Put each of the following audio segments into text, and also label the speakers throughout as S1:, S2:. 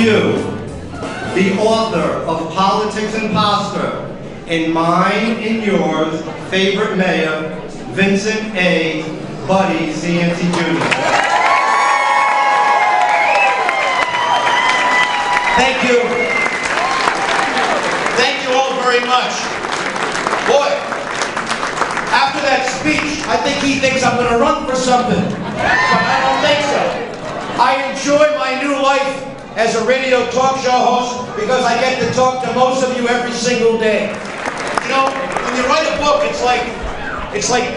S1: you, the author of Politics and Pasta, and mine and yours favorite mayor, Vincent A. Buddy Cianci Jr.
S2: Thank you. Thank you all very much. Boy, after that speech, I think he thinks I'm going to run for something. But I don't think so. I enjoy my new life as a radio talk show host because I get to talk to most of you every single day. You know, when you write a book, it's like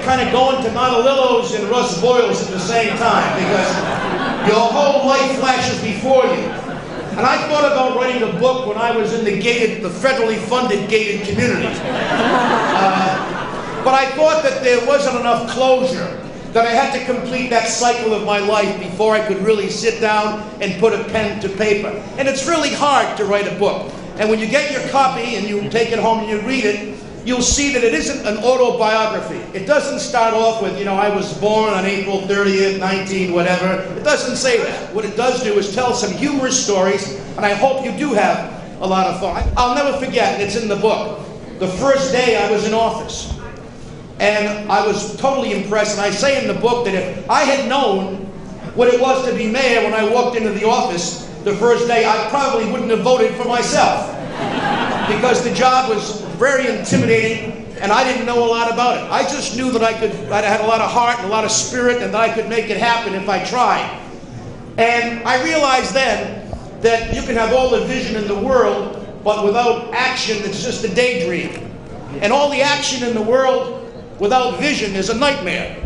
S2: kind of going to Montelillo's and Russ Boyle's at the same time because your whole life flashes before you. And I thought about writing a book when I was in the federally funded gated community. But I thought that there wasn't enough closure, that I had to complete that cycle of my life before I could really sit down and put a pen to paper. And it's really hard to write a book. And when you get your copy and you take it home and you read it, you'll see that it isn't an autobiography. It doesn't start off with, you know, I was born on April 30th, 19, whatever. It doesn't say that. What it does do is tell some humorous stories, and I hope you do have a lot of fun. I'll never forget, and it's in the book, the first day I was in office. And I was totally impressed, and I say in the book that if I had known what it was to be mayor when I walked into the office the first day, I probably wouldn't have voted for myself. Because the job was very intimidating, and I didn't know a lot about it. I just knew that I had a lot of heart and a lot of spirit, and that I could make it happen if I tried. And I realized then that you can have all the vision in the world, but without action, it's just a daydream. And all the action in the world without vision is a nightmare.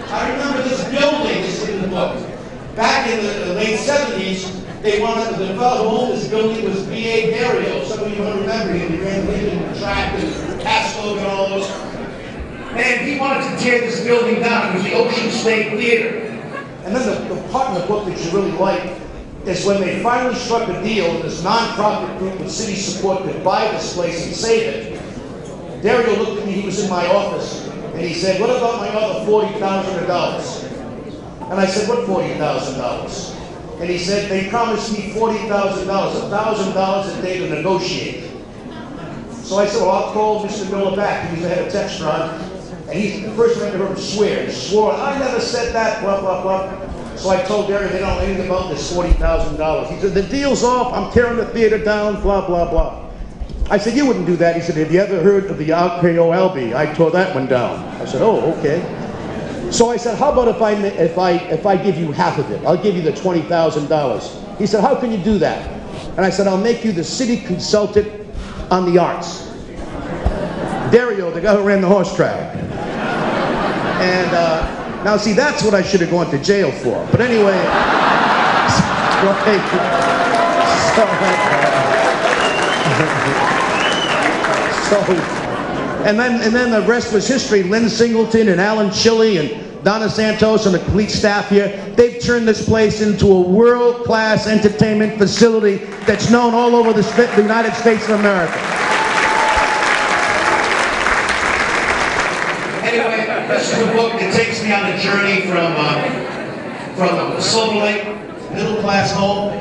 S2: I remember this building is in the book. Back in the late 70s, they wanted to develop who owned this building was B.A. Dario. Some of you might remember him. He ran Lincoln Track and Castle and all those. And he wanted to tear this building down. It was the Ocean State Theater. And then the part in the book that you really like is when they finally struck a deal and this non-profit group with city support could buy this place and save it. Dario looked at me, he was in my office, and he said, "What about my other $40,000? And I said, "What $40,000? And he said, "They promised me $40,000, $1,000 a day to negotiate." So I said, "Well, I'll call Mr. Miller back." He was the head of Textron. And he's the first time I ever heard him swear. He swore, "I never said that, blah, blah, blah." So I told Dario they don't know anything about this $40,000. He said, "The deal's off, I'm tearing the theater down, blah, blah, blah." I said, "You wouldn't do that." He said, "Have you ever heard of the RKOLB? I tore that one down." I said, "Oh, okay." So I said, "How about if I give you half of it? I'll give you the $20,000. He said, "How can you do that?" And I said, "I'll make you the city consultant on the arts." Dario, the guy who ran the horse track. And now see, that's what I should have gone to jail for. But anyway, and then the rest was history. Lynn Singleton and Alan Chilly and Donna Santos and the complete staff here, they've turned this place into a world-class entertainment facility that's known all over the United States of America. Anyway, this is a book that takes me on a journey from Silver Lake, middle-class home,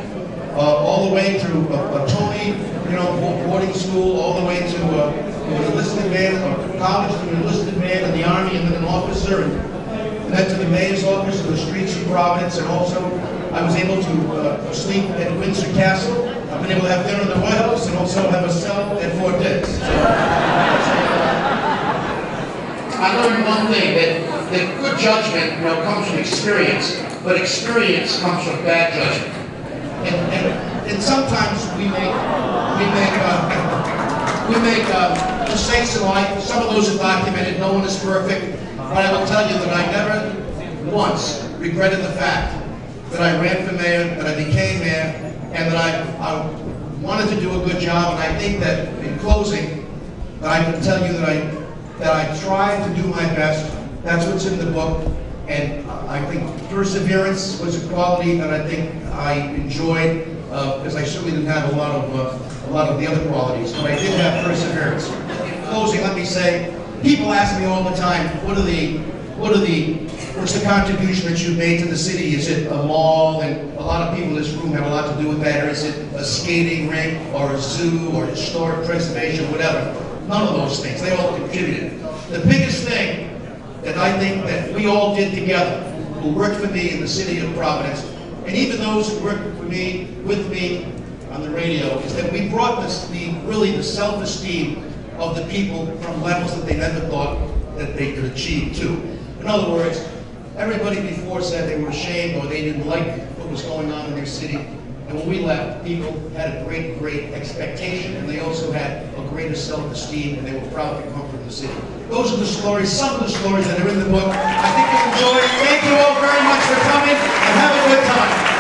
S2: all the way through a Tony, boarding school, all the way to an enlisted man, or college to an enlisted man in the Army, and then an officer, and then to the mayor's office in the streets of Providence, and also I was able to sleep at Windsor Castle. I've been able to have dinner in the White House, and also have a cell at Fort Dix. I learned one thing, that good judgment comes from experience, but experience comes from bad judgment. And sometimes we make mistakes in life. Some of those are documented. No one is perfect. But I will tell you that I never once regretted the fact that I ran for mayor, that I became mayor, and that I wanted to do a good job. And I think that in closing, that I can tell you that I tried to do my best. That's what's in the book. And I think perseverance was a quality that I think I enjoyed, because I certainly didn't have a lot of the other qualities, but I did have perseverance. In closing, let me say, people ask me all the time, what are the What's the contribution that you've made to the city? Is it a mall? And a lot of people in this room have a lot to do with that. Or is it a skating rink or a zoo or historic preservation, whatever? None of those things. They all contributed. The biggest thing that I think that we all did together, who worked for me in the city of Providence, and even those who worked with me on the radio, is that we brought really the self-esteem of the people from levels that they never thought that they could achieve too. In other words, everybody before said they were ashamed or they didn't like what was going on in their city. And when we left, people had a great, great expectation, and they also had a greater self-esteem, and they were proud to come from the city. Those are the stories, some of the stories that are in the book. I think you'll enjoy it. Thank you all very much for coming, and have a good time.